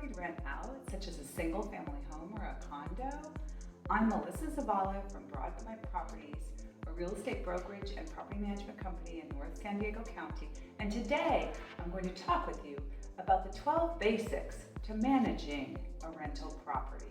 property to rent out, such as a single family home or a condo? I'm Melissa Zavala from Broadpoint Properties, a real estate brokerage and property management company in North San Diego County, and today I'm going to talk with you about the 12 basics to managing a rental property.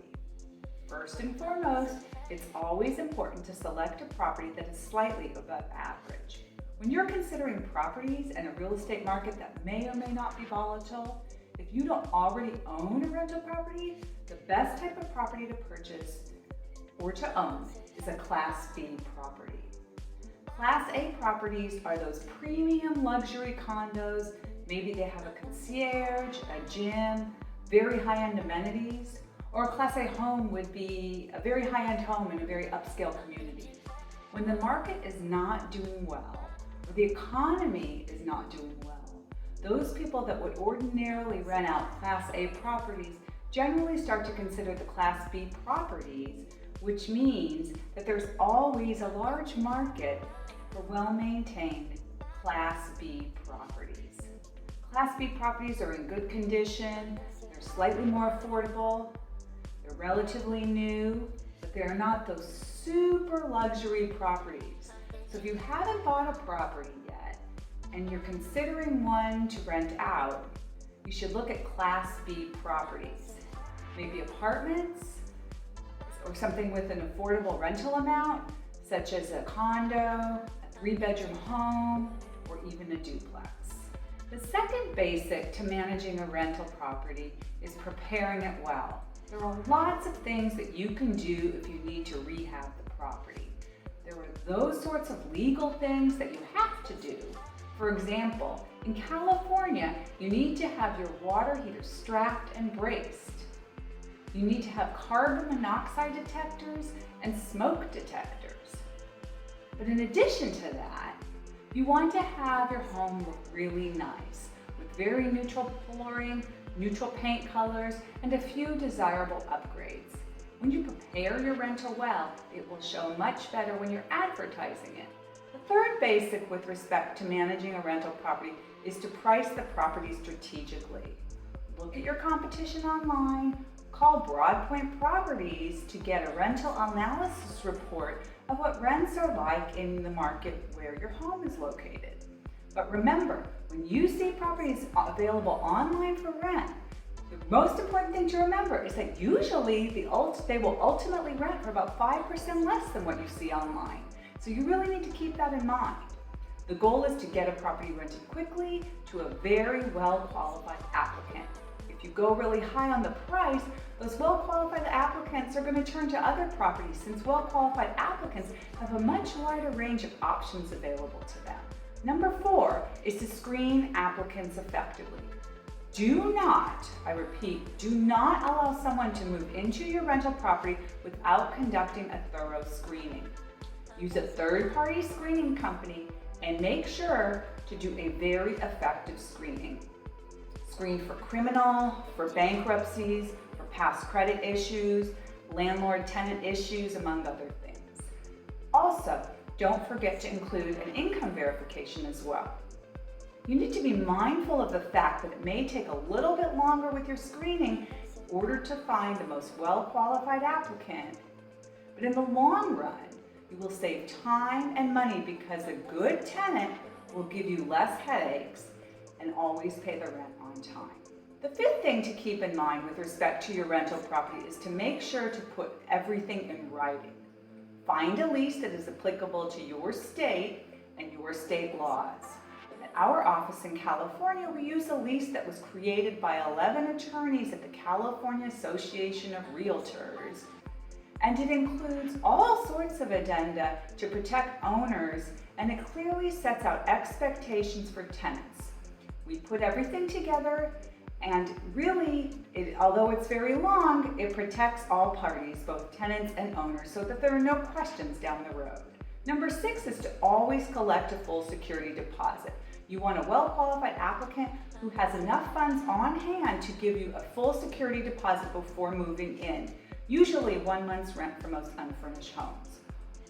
First and foremost, it's always important to select a property that is slightly above average. When you're considering properties in a real estate market that may or may not be volatile, if you don't already own a rental property, the best type of property to purchase or to own is a Class B property. Class A properties are those premium luxury condos. Maybe they have a concierge, a gym, very high-end amenities, or a Class A home would be a very high-end home in a very upscale community. When the market is not doing well, or the economy is not doing well, those people that would ordinarily rent out Class A properties generally start to consider the Class B properties, which means that there's always a large market for well-maintained Class B properties. Class B properties are in good condition, they're slightly more affordable, they're relatively new, but they're not those super luxury properties. So if you haven't bought a property yet and you're considering one to rent out, you should look at Class B properties. Maybe apartments or something with an affordable rental amount, such as a condo, a 3-bedroom home, or even a duplex. The second basic to managing a rental property is preparing it well. There are lots of things that you can do if you need to rehab the property. There are those sorts of legal things that you have to do. For example, in California, you need to have your water heater strapped and braced. You need to have carbon monoxide detectors and smoke detectors. But in addition to that, you want to have your home look really nice with very neutral flooring, neutral paint colors, and a few desirable upgrades. When you prepare your rental well, it will show much better when you're advertising it. The third basic with respect to managing a rental property is to price the property strategically. Look at your competition online, call Broadpoint Properties to get a rental analysis report of what rents are like in the market where your home is located. But remember, when you see properties available online for rent, the most important thing to remember is that usually they will ultimately rent for about 5% less than what you see online. So you really need to keep that in mind. The goal is to get a property rented quickly to a very well-qualified applicant. If you go really high on the price, those well-qualified applicants are going to turn to other properties since well-qualified applicants have a much wider range of options available to them. Number 4 is to screen applicants effectively. Do not, I repeat, do not allow someone to move into your rental property without conducting a thorough screening. Use a third-party screening company and make sure to do a very effective screening. Screen for criminal, for bankruptcies, for past credit issues, landlord-tenant issues, among other things. Also, don't forget to include an income verification as well. You need to be mindful of the fact that it may take a little bit longer with your screening in order to find the most well-qualified applicant. But in the long run, you will save time and money because a good tenant will give you less headaches and always pay the rent on time. The fifth thing to keep in mind with respect to your rental property is to make sure to put everything in writing. Find a lease that is applicable to your state and your state laws. At our office in California, we use a lease that was created by 11 attorneys at the California Association of Realtors, and it includes all sorts of addenda to protect owners, and it clearly sets out expectations for tenants. We put everything together, and really, although it's very long, it protects all parties, both tenants and owners, so that there are no questions down the road. Number 6 is to always collect a full security deposit. You want a well-qualified applicant who has enough funds on hand to give you a full security deposit before moving in, usually 1 month's rent for most unfurnished homes.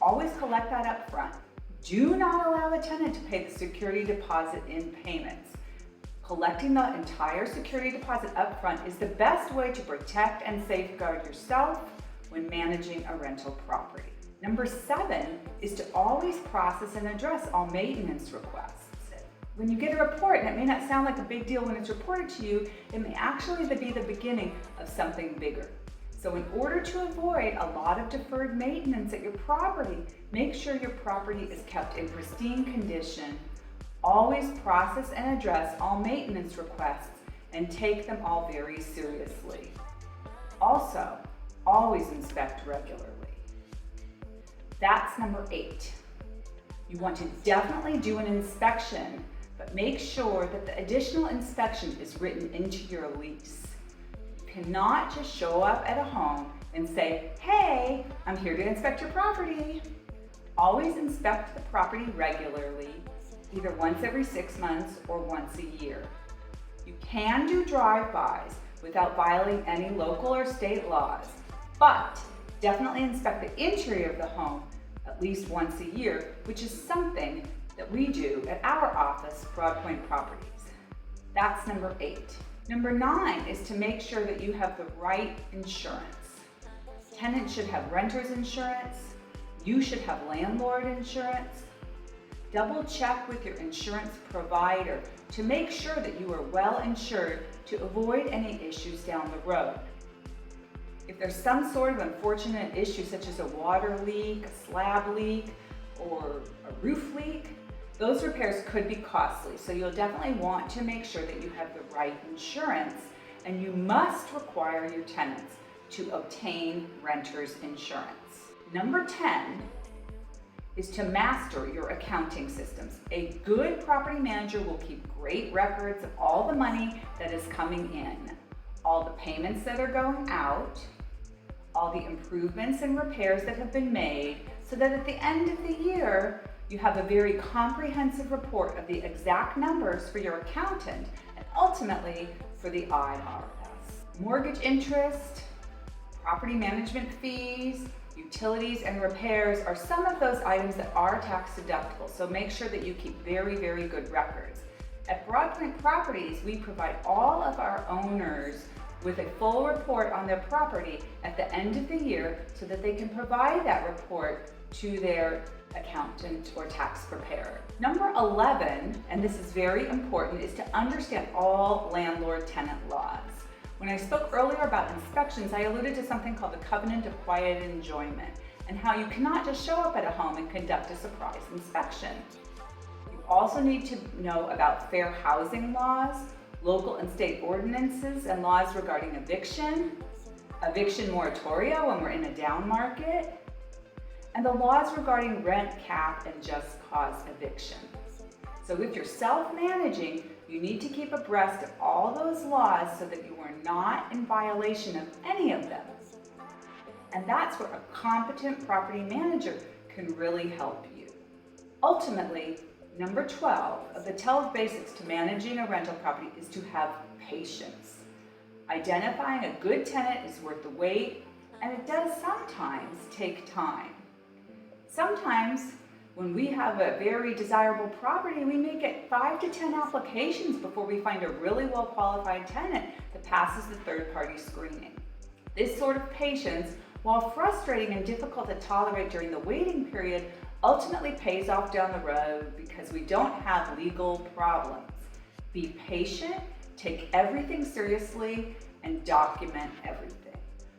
Always collect that up front. Do not allow the tenant to pay the security deposit in payments. Collecting the entire security deposit upfront is the best way to protect and safeguard yourself when managing a rental property. Number 7 is to always process and address all maintenance requests. When you get a report, and it may not sound like a big deal when it's reported to you, it may actually be the beginning of something bigger. So in order to avoid a lot of deferred maintenance at your property, make sure your property is kept in pristine condition. Always process and address all maintenance requests and take them all very seriously. Also, always inspect regularly. That's number 8. You want to definitely do an inspection, but make sure that the additional inspection is written into your lease. You cannot just show up at a home and say, hey, I'm here to inspect your property. Always inspect the property regularly, either once every 6 months or once a year. You can do drive-bys without violating any local or state laws, but definitely inspect the interior of the home at least once a year, which is something that we do at our office, Broadpoint Properties. That's number 8. Number 9 is to make sure that you have the right insurance. Tenants should have renter's insurance. You should have landlord insurance. Double check with your insurance provider to make sure that you are well insured to avoid any issues down the road. If there's some sort of unfortunate issue such as a water leak, a slab leak, or a roof leak, those repairs could be costly. So you'll definitely want to make sure that you have the right insurance, and you must require your tenants to obtain renter's insurance. Number 10 is to master your accounting systems. A good property manager will keep great records of all the money that is coming in, all the payments that are going out, all the improvements and repairs that have been made, so that at the end of the year, you have a very comprehensive report of the exact numbers for your accountant and ultimately for the IRS. Mortgage interest, property management fees, utilities and repairs are some of those items that are tax deductible, so make sure that you keep very, very good records. At Broadpoint Properties, we provide all of our owners with a full report on their property at the end of the year so that they can provide that report to their accountant or tax preparer. Number 11, and this is very important, is to understand all landlord-tenant laws. When I spoke earlier about inspections, I alluded to something called the covenant of quiet enjoyment and how you cannot just show up at a home and conduct a surprise inspection. You also need to know about fair housing laws, local and state ordinances and laws regarding eviction moratoria when we're in a down market, and the laws regarding rent cap and just cause eviction. So if you're self-managing, you need to keep abreast of all those laws so that you are not in violation of any of them. And that's where a competent property manager can really help you. Ultimately, number 12 of the 12 basics to managing a rental property is to have patience. Identifying a good tenant is worth the wait, and it does sometimes take time. Sometimes when we have a very desirable property, we may get 5 to 10 applications before we find a really well-qualified tenant that passes the third-party screening. This sort of patience, while frustrating and difficult to tolerate during the waiting period, ultimately pays off down the road because we don't have legal problems. Be patient, take everything seriously, and document everything.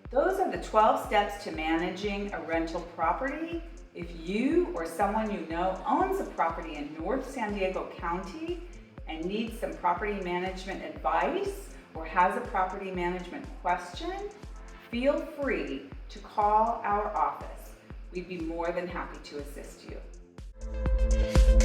Those are the 12 steps to managing a rental property. If you or someone you know owns a property in North San Diego County and needs some property management advice or has a property management question, feel free to call our office. We'd be more than happy to assist you.